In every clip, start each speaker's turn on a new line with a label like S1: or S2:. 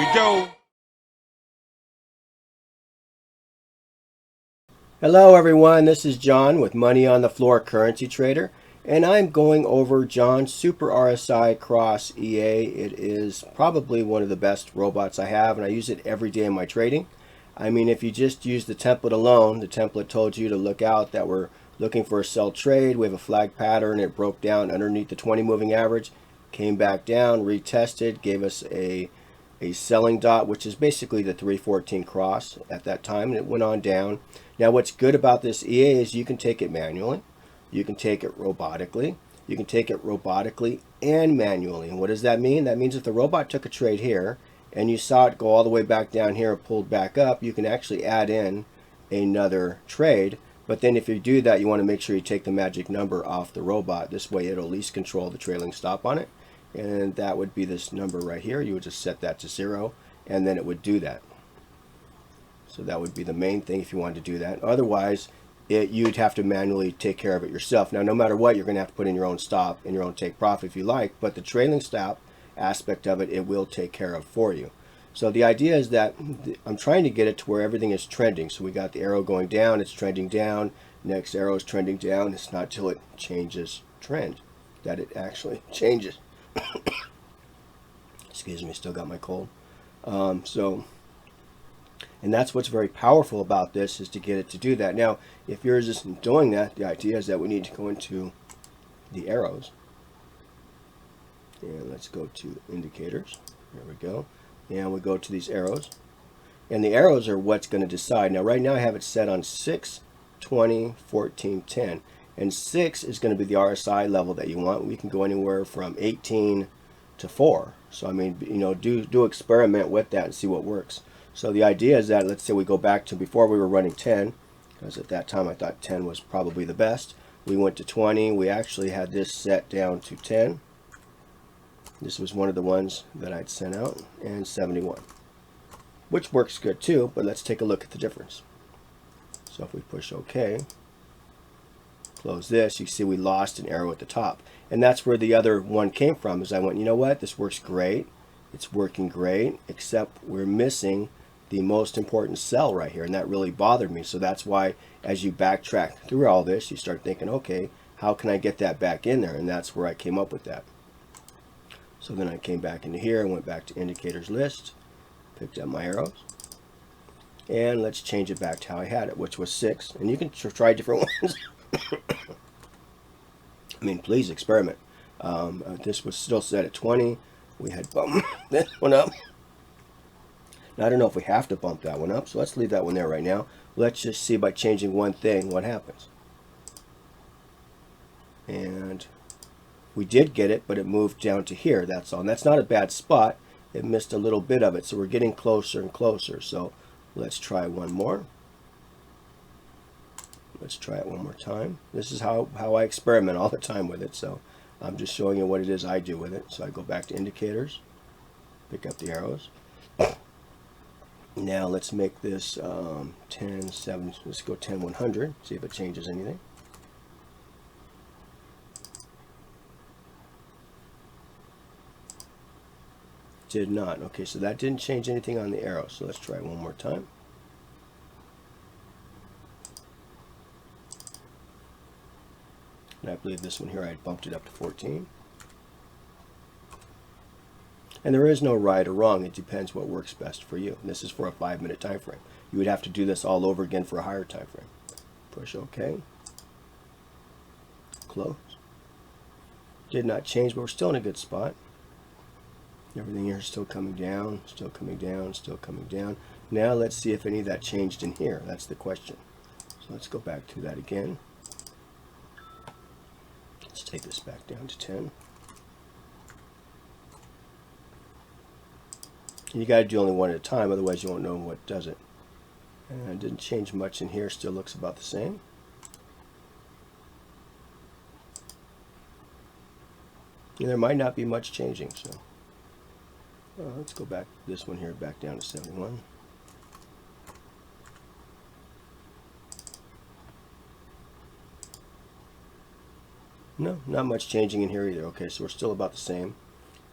S1: we go.
S2: Hello everyone, this is John with Money on the Floor Currency Trader, and I'm going over John's Super RSI Cross EA. It is probably one of the best robots I have, and I use it every day in my trading. I mean, if you just use the template alone, the template told you to look out that we're looking for a sell trade. We have a flag pattern. It broke down underneath the 20 moving average, came back down, retested, gave us a selling dot, which is basically the 314 cross at that time, and it went on down. Now what's good about this EA is you can take it manually, you can take it robotically, you can take it robotically and manually. And what does that mean? That means if the robot took a trade here and you saw it go all the way back down here and pulled back up, you can actually add in another trade. But then if you do that, you want to make sure you take the magic number off the robot. This way it'll at least control the trailing stop on it. And that would be this number right here. You would just set that to 0, and then it would do that. So that would be the main thing if you wanted to do that. Otherwise, you'd have to manually take care of it yourself. Now, no matter what, you're going to have to put in your own stop and your own take profit if you like, but the trailing stop aspect of it, it will take care of for you. So the idea is that I'm trying to get it to where everything is trending. So we got the arrow going down, it's trending down, next arrow is trending down. It's not till it changes trend that it actually changes. Excuse me, still got my cold. And that's what's very powerful about this, is to get it to do that. Now, if yours isn't doing that, the idea is that we need to go into the arrows. And let's go to indicators. There we go. And we go to these arrows. And the arrows are what's going to decide. Now, right now I have it set on 6, 20, 14, 10. And 6 is going to be the RSI level that you want. We can go anywhere from 18 to 4. So, I mean, you know, do experiment with that and see what works. So the idea is that, let's say we go back to before we were running 10, because at that time I thought 10 was probably the best. We went to 20. We actually had this set down to 10. This was one of the ones that I'd sent out, and 71, which works good too, but let's take a look at the difference. So if we push OK, close this, you see we lost an arrow at the top. And that's where the other one came from, is I went, you know what, this works great. It's working great, except we're missing the most important cell right here, and that really bothered me. So that's why as you backtrack through all this, you start thinking, okay, how can I get that back in there? And that's where I came up with that. So then I came back into here and went back to indicators list, picked up my arrows, and let's change it back to how I had it, which was 6. And you can try different ones. I mean, please experiment. This was still set at 20. We had bumped this one up. Now, I don't know if we have to bump that one up, so let's leave that one there right now. Let's just see by changing one thing what happens. And we did get it, but it moved down to here, that's all. And that's not a bad spot. It missed a little bit of it, so we're getting closer and closer. So let's try one more. Let's try it one more time. This is how I experiment all the time with it, so I'm just showing you what it is I do with it. So I go back to indicators, pick up the arrows. Now let's make this 10, 7, let's go 10, 100, see if it changes anything. Did not. Okay, so that didn't change anything on the arrow. So let's try one more time. And I believe this one here, I bumped it up to 14. And there is no right or wrong. It depends what works best for you. And this is for a 5-minute time frame. You would have to do this all over again for a higher time frame. Push OK. Close. Did not change, but we're still in a good spot. Everything here is still coming down, still coming down, still coming down. Now let's see if any of that changed in here. That's the question. So let's go back to that again. Let's take this back down to 10. You got to do only one at a time, otherwise you won't know what does it. And it didn't change much in here, still looks about the same. And there might not be much changing, so let's go back this one here back down to 71. No, not much changing in here either. Okay, so we're still about the same.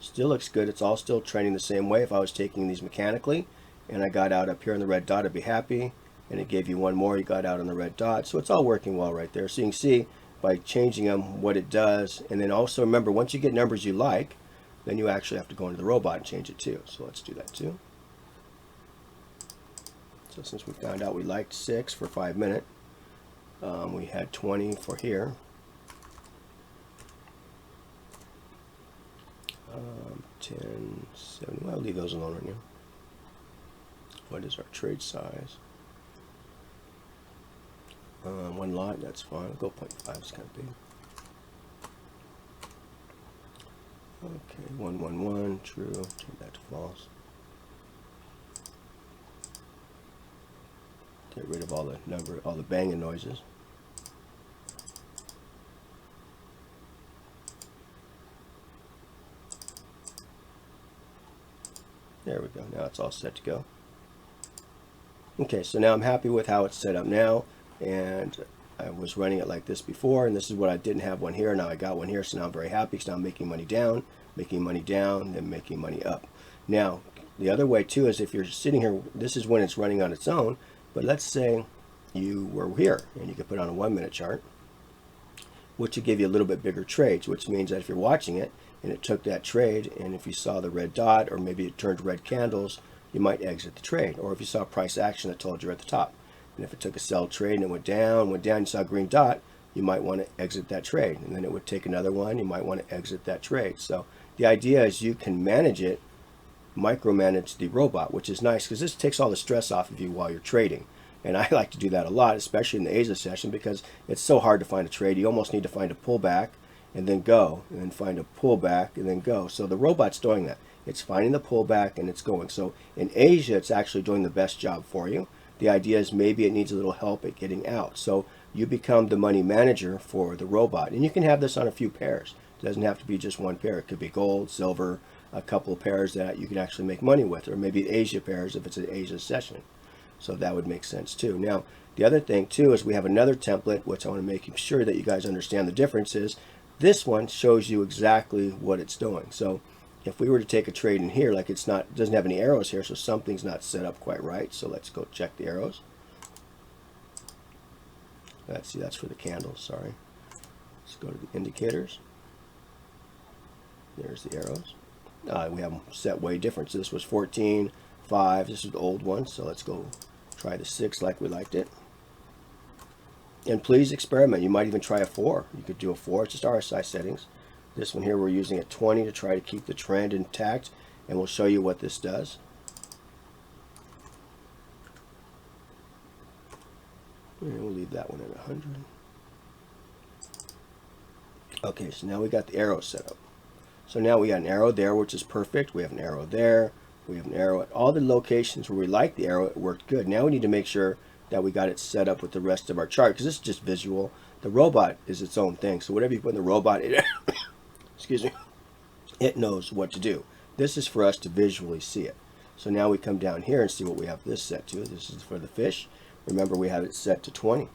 S2: Still looks good. It's all still trending the same way. If I was taking these mechanically and I got out up here on the red dot, I'd be happy. And it gave you one more, you got out on the red dot. So it's all working well right there. So you can see by changing them what it does. And then also remember, once you get numbers you like, then you actually have to go into the robot and change it too. So let's do that too. So since we found out we liked 6 for 5 minutes, we had 20 for here. 10, 70, I'll leave those alone right now. What is our trade size? One lot, that's fine. I'll go 0.5, it's kind of big. Okay, 111, true, change that to false. Get rid of all the banging noises. There we go. Now it's all set to go. Okay, so now I'm happy with how it's set up now, and I was running it like this before, and this is what I didn't have one here. Now I got one here, so now I'm very happy because now I'm making money down, then making money up. Now, the other way too is if you're sitting here, this is when it's running on its own, but let's say you were here, and you could put on a 1 minute chart, which would give you a little bit bigger trades, which means that if you're watching it, and it took that trade, and if you saw the red dot, or maybe it turned red candles, you might exit the trade. Or if you saw price action that told you at the top. And if it took a sell trade and it went down, you saw a green dot, you might want to exit that trade. And then it would take another one, you might want to exit that trade. So the idea is you can manage it, micromanage the robot, which is nice because this takes all the stress off of you while you're trading. And I like to do that a lot, especially in the Asia session, because it's so hard to find a trade. You almost need to find a pullback and then go, and then find a pullback and then go. So the robot's doing that. It's finding the pullback and it's going. So in Asia, it's actually doing the best job for you. The idea is maybe it needs a little help at getting out. So you become the money manager for the robot. And you can have this on a few pairs. It doesn't have to be just one pair. It could be gold, silver, a couple of pairs that you can actually make money with, or maybe Asia pairs if it's an Asia session. So that would make sense too. Now, the other thing too is we have another template, which I want to make sure that you guys understand the difference is. This one shows you exactly what it's doing. So if we were to take a trade in here, like it doesn't have any arrows here, so something's not set up quite right. So let's go check the arrows. Let's see, that's for the candles, sorry. Let's go to the indicators. There's the arrows. We have them set way different. So this was 14, 5, this is the old one. So let's go try the 6 like we liked it. And please experiment. You might even try a 4. You could do a 4. It's just RSI settings. This one here we're using at 20 to try to keep the trend intact, and we'll show you what this does. And we'll leave that one at 100. Okay, so now we got the arrow set up. So now we got an arrow there, which is perfect. We have an arrow there. We have an arrow at all the locations where we like the arrow. It worked good. Now we need to make sure that we got it set up with the rest of our chart, because this is just visual. The robot is its own thing. So whatever you put in the robot, excuse me, it knows what to do. This is for us to visually see it. So now we come down here and see what we have this set to. This is for the fish. Remember, we have it set to 20.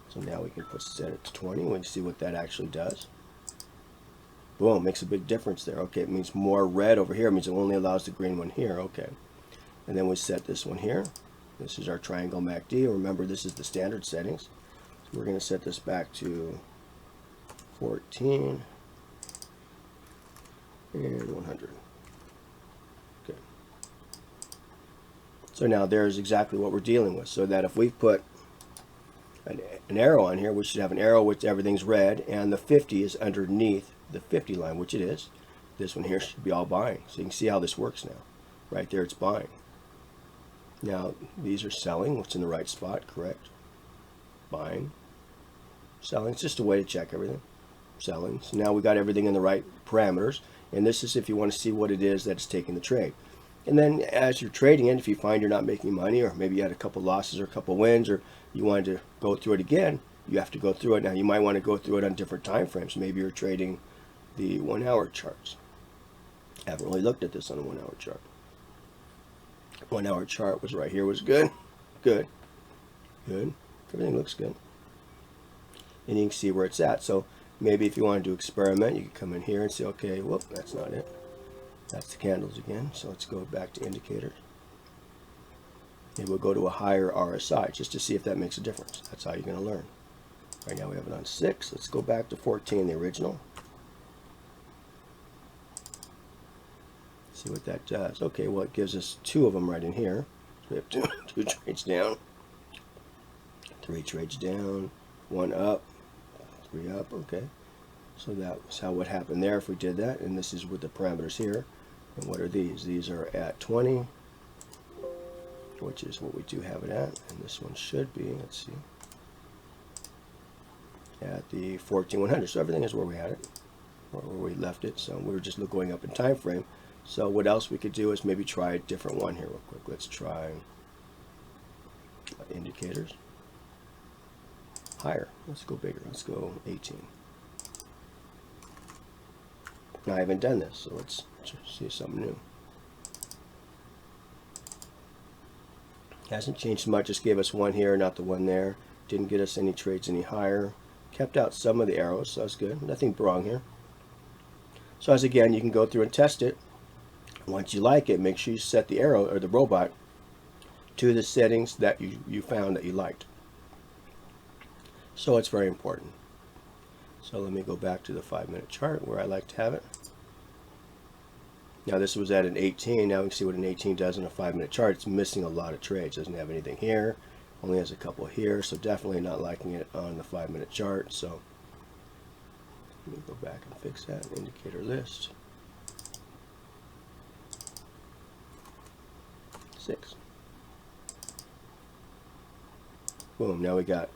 S2: So now we can set it to 20. We can see what that actually does. Boom, makes a big difference there. Okay, it means more red over here. It means it only allows the green one here. Okay. And then we set this one here. This is our triangle MACD. Remember, this is the standard settings. So we're going to set this back to 14 and 100. Okay. So now there's exactly what we're dealing with. So that if we put an arrow on here, we should have an arrow which everything's red, and the 50 is underneath the 50 line, which it is. This one here should be all buying. So you can see how this works now. Right there, it's buying. Now, these are selling, what's in the right spot, correct? Buying, selling. It's just a way to check everything. Selling. So now we got everything in the right parameters. And this is if you want to see what it is that's taking the trade. And then as you're trading it, if you find you're not making money, or maybe you had a couple losses or a couple wins, or you wanted to go through it again, you have to go through it. Now, you might want to go through it on different time frames. Maybe you're trading the 1 hour charts. I haven't really looked at this on a 1 hour chart. 1 hour chart was right here, was good. Good. Good. Everything looks good. And you can see where it's at. So maybe if you wanted to experiment, you could come in here and say, okay, whoop, that's not it. That's the candles again. So let's go back to indicators. Maybe we'll go to a higher RSI just to see if that makes a difference. That's how you're going to learn. Right now we have it on 6. Let's go back to 14, the original. See what that does. Okay, well, it gives us 2 of them right in here. So we have two trades down, 3 trades down, 1 up, 3 up. Okay, so that was how what happened there if we did that. And this is with the parameters here. And what are these? These are at 20, which is what we do have it at. And this one should be, let's see, at the 14,100. So everything is where we had it, or where we left it. So we were just going up in time frame. So what else we could do is maybe try a different one here real quick. Let's try indicators. Higher. Let's go bigger. Let's go 18. Now I haven't done this, so let's see something new. Hasn't changed much. Just gave us 1 here, not the 1 there. Didn't get us any trades any higher. Kept out some of the arrows, so that's good. Nothing wrong here. So as again, you can go through and test it. Once you like it, make sure you set the arrow or the robot to the settings that you found that you liked. So it's very important. So let me go back to the 5-minute chart where I like to have it. Now this was at an 18. Now we can see what an 18 does in a 5-minute chart. It's missing a lot of trades. Doesn't have anything here. Only has a couple here. So definitely not liking it on the 5-minute chart. So let me go back and fix that. Indicator list. 6. Boom. Now we got,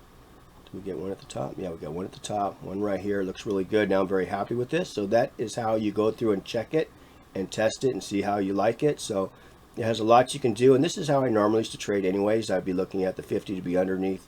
S2: did we get 1 at the top? Yeah, we got 1 at the top, 1 right here. Looks really good. Now I'm very happy with this. So that is how you go through and check it and test it and see how you like it. So it has a lot you can do, and this is how I normally used to trade anyways. I'd be looking at the 50 to be underneath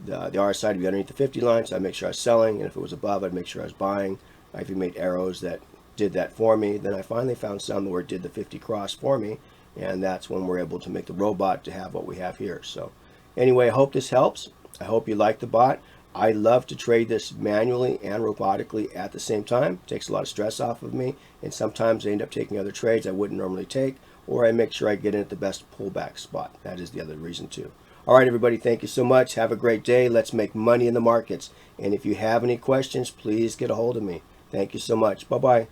S2: the RSI to be underneath the 50 line, so I'd make sure I was selling, and if it was above, I'd make sure I was buying. I even made arrows that did that for me. Then I finally found some where it did the 50 cross for me, and that's when we're able to make the robot to have what we have here. So anyway, I hope this helps. I hope you like the bot. I love to trade this manually and robotically at the same time. It takes a lot of stress off of me, and sometimes I end up taking other trades I wouldn't normally take, or I make sure I get in at the best pullback spot. That is the other reason too. All right, everybody, thank you so much. Have a great day. Let's make money in the markets. And if you have any questions, please get a hold of me. Thank you so much. Bye-bye.